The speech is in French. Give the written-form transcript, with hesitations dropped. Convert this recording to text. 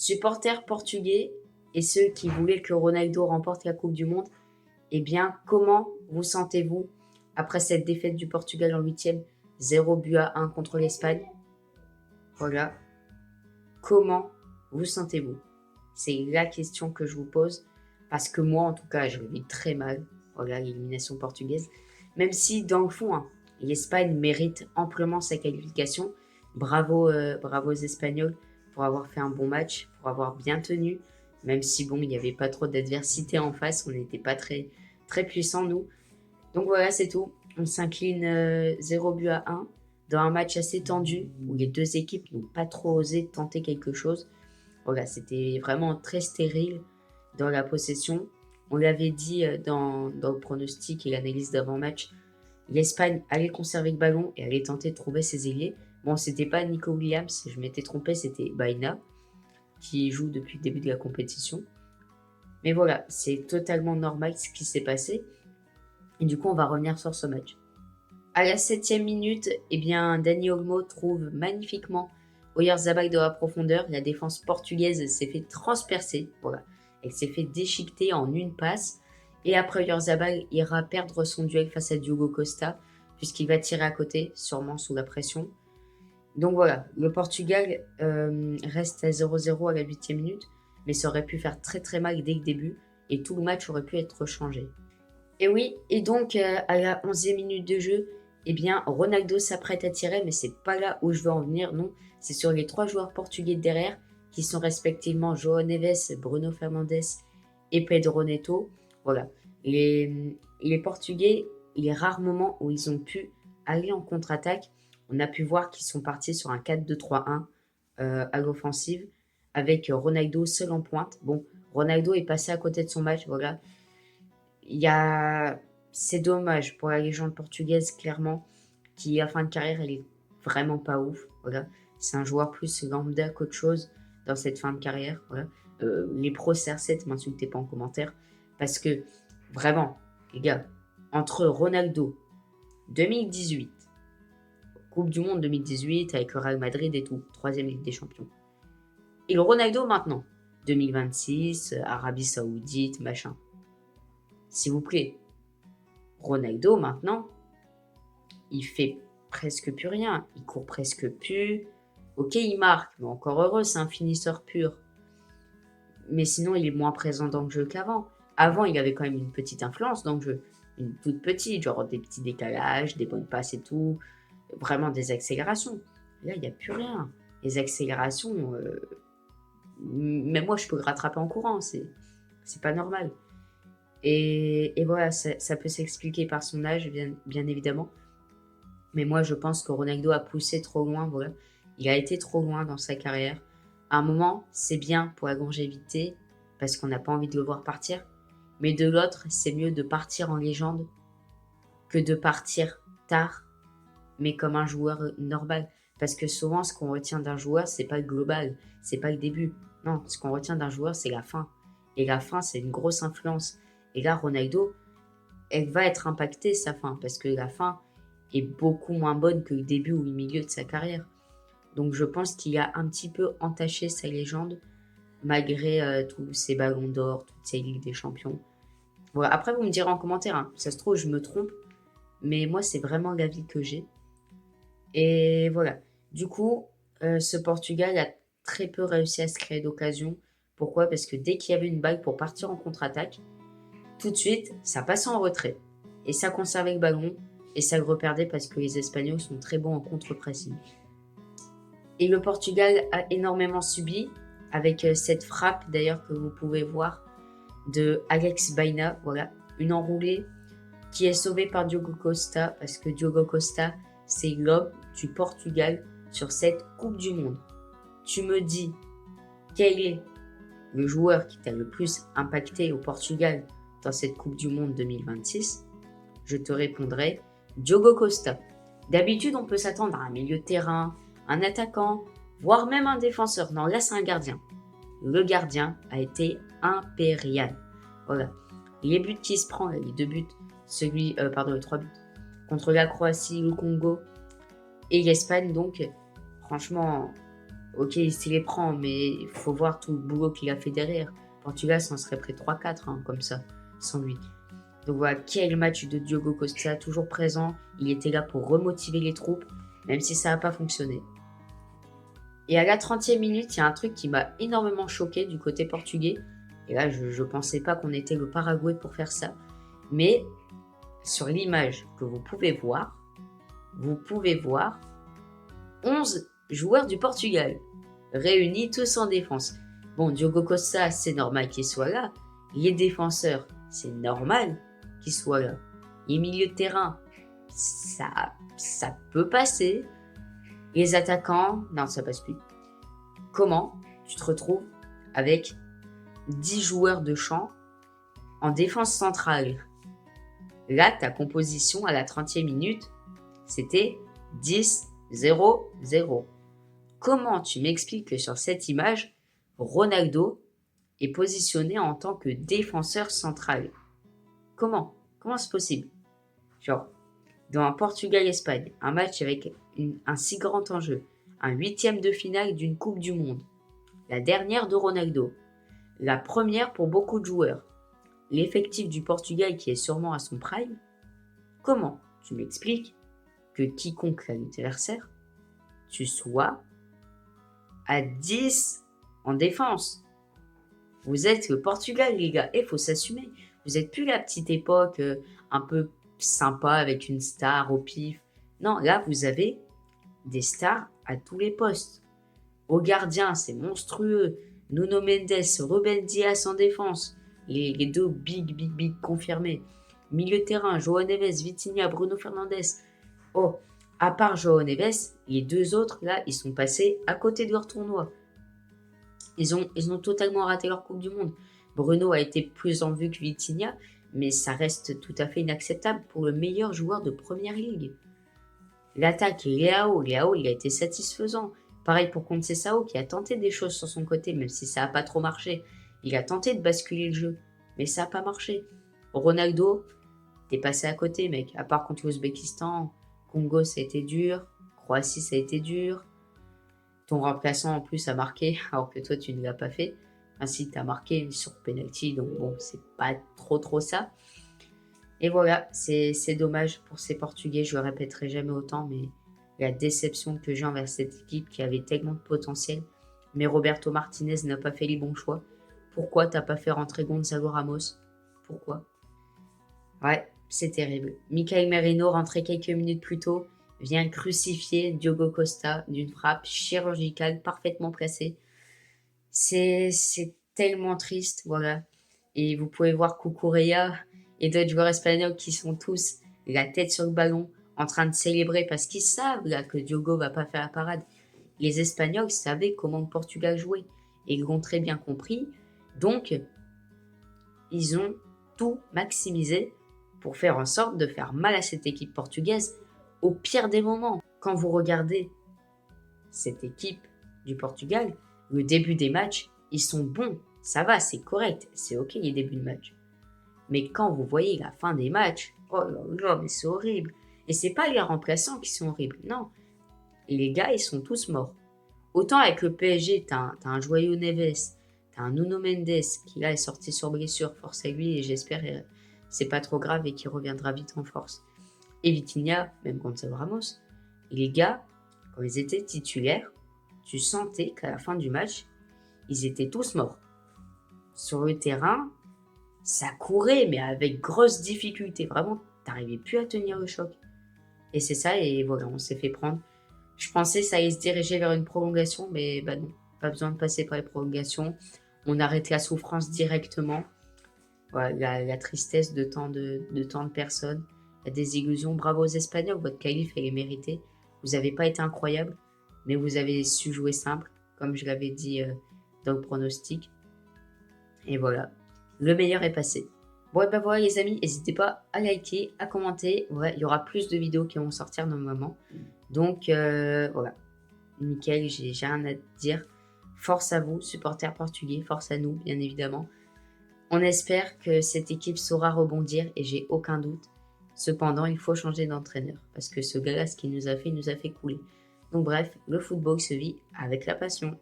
Supporters portugais et ceux qui voulaient que Ronaldo remporte la Coupe du Monde, eh bien, comment vous sentez-vous après cette défaite du Portugal en huitième, 0-1 contre l'Espagne? Voilà. Comment vous sentez-vous? C'est la question que je vous pose. Parce que moi, en tout cas, je le vis très mal. Voilà, l'élimination portugaise. Même si, dans le fond, hein, l'Espagne mérite amplement sa qualification. Bravo, bravo aux Espagnols pour avoir fait un bon match, pour avoir bien tenu. Même si, bon, il n'y avait pas trop d'adversité en face. On n'était pas très, très puissants, nous. Donc voilà, c'est tout. On s'incline 0-1 dans un match assez tendu où les deux équipes n'ont pas trop osé tenter quelque chose. Voilà, c'était vraiment très stérile dans la possession. On l'avait dit dans le pronostic et l'analyse d'avant-match, l'Espagne allait conserver le ballon et allait tenter de trouver ses ailiers. Bon, c'était pas Nico Williams, je m'étais trompé, c'était Baena qui joue depuis le début de la compétition. Mais voilà, c'est totalement normal ce qui s'est passé. Et du coup, on va revenir sur ce match. À la 7e minute, eh bien, Dani Olmo trouve magnifiquement Oyarzabal dans la profondeur. La défense portugaise s'est fait transpercer. Voilà. Elle s'est fait déchiqueter en une passe. Et après, Oyarzabal ira perdre son duel face à Diogo Costa, puisqu'il va tirer à côté, sûrement sous la pression. Donc voilà, le Portugal reste à 0-0 à la 8e minute, mais ça aurait pu faire très très mal dès le début, et tout le match aurait pu être changé. Et oui, et donc à la 11e minute de jeu, eh bien Ronaldo s'apprête à tirer, mais c'est pas là où je veux en venir, non. C'est sur les trois joueurs portugais derrière, qui sont respectivement João Neves, Bruno Fernandes et Pedro Neto. Voilà, les Portugais, les rares moments où ils ont pu aller en contre-attaque, on a pu voir qu'ils sont partis sur un 4-2-3-1 à l'offensive, avec Ronaldo seul en pointe. Bon, Ronaldo est passé à côté de son match, voilà. Il y a... C'est dommage pour la légende portugaise, clairement, qui, à fin de carrière, elle est vraiment pas ouf. Voilà. C'est un joueur plus lambda qu'autre chose dans cette fin de carrière. Voilà. Les pros CR7, m'insultez pas en commentaire. Parce que, vraiment, les gars, entre Ronaldo, 2018, Coupe du Monde 2018, avec le Real Madrid et tout, 3e Ligue des Champions, et le Ronaldo maintenant, 2026, Arabie Saoudite, machin. S'il vous plaît, Ronaldo, maintenant, il fait presque plus rien. Il court presque plus. Ok, il marque, mais encore heureux, c'est un finisseur pur. Mais sinon, il est moins présent dans le jeu qu'avant. Avant, il avait quand même une petite influence dans le jeu. Une toute petite, genre des petits décalages, des bonnes passes et tout. Vraiment des accélérations. Là, il n'y a plus rien. Les accélérations, même moi, je peux le rattraper en courant. C'est pas normal. Et voilà, ça peut s'expliquer par son âge, bien évidemment. Mais moi, je pense que Ronaldo a poussé trop loin. Voilà. Il a été trop loin dans sa carrière. À un moment, c'est bien pour la longévité, parce qu'on n'a pas envie de le voir partir. Mais de l'autre, c'est mieux de partir en légende que de partir tard, mais comme un joueur normal. Parce que souvent, ce qu'on retient d'un joueur, c'est pas le global, c'est pas le début. Non, ce qu'on retient d'un joueur, c'est la fin. Et la fin, c'est une grosse influence. Et là, Ronaldo, elle va être impactée, sa fin, parce que la fin est beaucoup moins bonne que le début ou le milieu de sa carrière. Donc je pense qu'il a un petit peu entaché sa légende, malgré tous ses ballons d'or, toutes ses Ligues des Champions. Voilà. Après, vous me direz en commentaire, hein, ça se trouve, je me trompe, mais moi, c'est vraiment l'avis que j'ai. Et voilà. Du coup, ce Portugal a très peu réussi à se créer d'occasion. Pourquoi? Parce que dès qu'il y avait une balle pour partir en contre-attaque, tout de suite, ça passait en retrait. Et ça conservait le ballon, et ça le reperdait parce que les Espagnols sont très bons en contre-pressing. Et le Portugal a énormément subi, avec cette frappe d'ailleurs que vous pouvez voir de Alex Baena, voilà, une enroulée qui est sauvée par Diogo Costa, parce que Diogo Costa, c'est l'homme du Portugal sur cette Coupe du Monde. Tu me dis quel est le joueur qui t'a le plus impacté au Portugal dans cette Coupe du Monde 2026, je te répondrai Diogo Costa. D'habitude, on peut s'attendre à un milieu de terrain, un attaquant, voire même un défenseur. Non, là, c'est un gardien. Le gardien a été impérial. Voilà. Les buts qu'il se prend, les deux buts, les 3 buts, contre la Croatie, le Congo et l'Espagne, donc, franchement, Ok, il se les prend, mais il faut voir tout le boulot qu'il a fait derrière. Portugal s'en serait pris 3-4, hein, comme ça, sans lui. Donc voilà, quel match de Diogo Costa, toujours présent. Il était là pour remotiver les troupes, même si ça n'a pas fonctionné. Et à la 30e minute, il y a un truc qui m'a énormément choqué du côté portugais. Et là, je ne pensais pas qu'on était le Paraguay pour faire ça. Mais sur l'image que vous pouvez voir 11 joueurs du Portugal, réunis tous en défense. Bon, Diogo Costa, c'est normal qu'il soit là. Les défenseurs, c'est normal qu'ils soient là. Les milieux de terrain, ça peut passer. Les attaquants, non, ça passe plus. Comment tu te retrouves avec 10 joueurs de champ en défense centrale? Là, ta composition à la 30e minute, c'était 10-0-0. Comment tu m'expliques que sur cette image, Ronaldo est positionné en tant que défenseur central? Comment c'est possible? Genre, dans un Portugal-Espagne, un match avec un si grand enjeu, un 8e de finale d'une Coupe du Monde, la dernière de Ronaldo, la première pour beaucoup de joueurs, l'effectif du Portugal qui est sûrement à son prime, comment tu m'expliques que quiconque l'adversaire, tu sois à 10 en défense? Vous êtes le Portugal, les gars, et il faut s'assumer. Vous n'êtes plus la petite époque un peu sympa avec une star au pif. Non, là, vous avez des stars à tous les postes. Au gardien, c'est monstrueux. Nuno Mendes, Ruben Dias en défense. Les deux big confirmés. Milieu de terrain, João Neves, Vitinha, Bruno Fernandes. Oh, à part João Neves, les deux autres, là, ils sont passés à côté de leur tournoi. Ils ont totalement raté leur Coupe du Monde. Bruno a été plus en vue que Vitinha, mais ça reste tout à fait inacceptable pour le meilleur joueur de Première Ligue. L'attaque, Leao, il a été satisfaisant. Pareil pour Conceição qui a tenté des choses sur son côté, même si ça n'a pas trop marché. Il a tenté de basculer le jeu, mais ça n'a pas marché. Ronaldo, t'es passé à côté, mec. À part contre l'Ouzbékistan, Congo, ça a été dur. Croatie, ça a été dur. Ton remplaçant, en plus, a marqué, alors que toi, tu ne l'as pas fait. Ainsi, tu as marqué sur penalty, donc bon, c'est pas trop ça. Et voilà, c'est dommage pour ces Portugais, je le répéterai jamais autant, mais la déception que j'ai envers cette équipe qui avait tellement de potentiel. Mais Roberto Martinez n'a pas fait les bons choix. Pourquoi t'as pas fait rentrer Gonzalo Ramos? Pourquoi? Ouais, c'est terrible. Michael Merino, rentré quelques minutes plus tôt, vient crucifier Diogo Costa d'une frappe chirurgicale parfaitement placée. C'est tellement triste, voilà. Et vous pouvez voir Cucurella et d'autres joueurs espagnols qui sont tous la tête sur le ballon, en train de célébrer parce qu'ils savent là que Diogo va pas faire la parade. Les Espagnols savaient comment le Portugal jouait et ils l'ont très bien compris. Donc, ils ont tout maximisé pour faire en sorte de faire mal à cette équipe portugaise au pire des moments. Quand vous regardez cette équipe du Portugal, le début des matchs, ils sont bons, ça va, c'est correct, c'est ok les débuts de match. Mais quand vous voyez la fin des matchs, oh là là, mais c'est horrible. Et c'est pas les remplaçants qui sont horribles, non. Et les gars, ils sont tous morts. Autant avec le PSG, t'as un João Neves, t'as un Nuno Mendes qui là est sorti sur blessure, force à lui, et j'espère c'est pas trop grave et qu'il reviendra vite en force. Et Vitinha, même Gonzalo Ramos, et les gars, quand ils étaient titulaires, tu sentais qu'à la fin du match, ils étaient tous morts. Sur le terrain, ça courait, mais avec grosse difficulté. Vraiment, t'arrivais plus à tenir le choc. Et c'est ça, et voilà, on s'est fait prendre. Je pensais que ça allait se diriger vers une prolongation, mais bah non, pas besoin de passer par les prolongations. On arrête la souffrance directement. Voilà, la tristesse de tant de personnes. La désillusion. Bravo aux Espagnols, votre qualif, elle est méritée. Vous n'avez pas été incroyable, mais vous avez su jouer simple, comme je l'avais dit dans le pronostic. Et voilà, le meilleur est passé. Bon, et ben voilà les amis, n'hésitez pas à liker, à commenter. Ouais, il y aura plus de vidéos qui vont sortir normalement. Donc voilà, nickel, j'ai rien à dire. Force à vous, supporters portugais, force à nous, bien évidemment. On espère que cette équipe saura rebondir et j'ai aucun doute. Cependant, il faut changer d'entraîneur parce que ce gars-là, ce qu'il nous a fait couler. Donc bref, le football se vit avec la passion.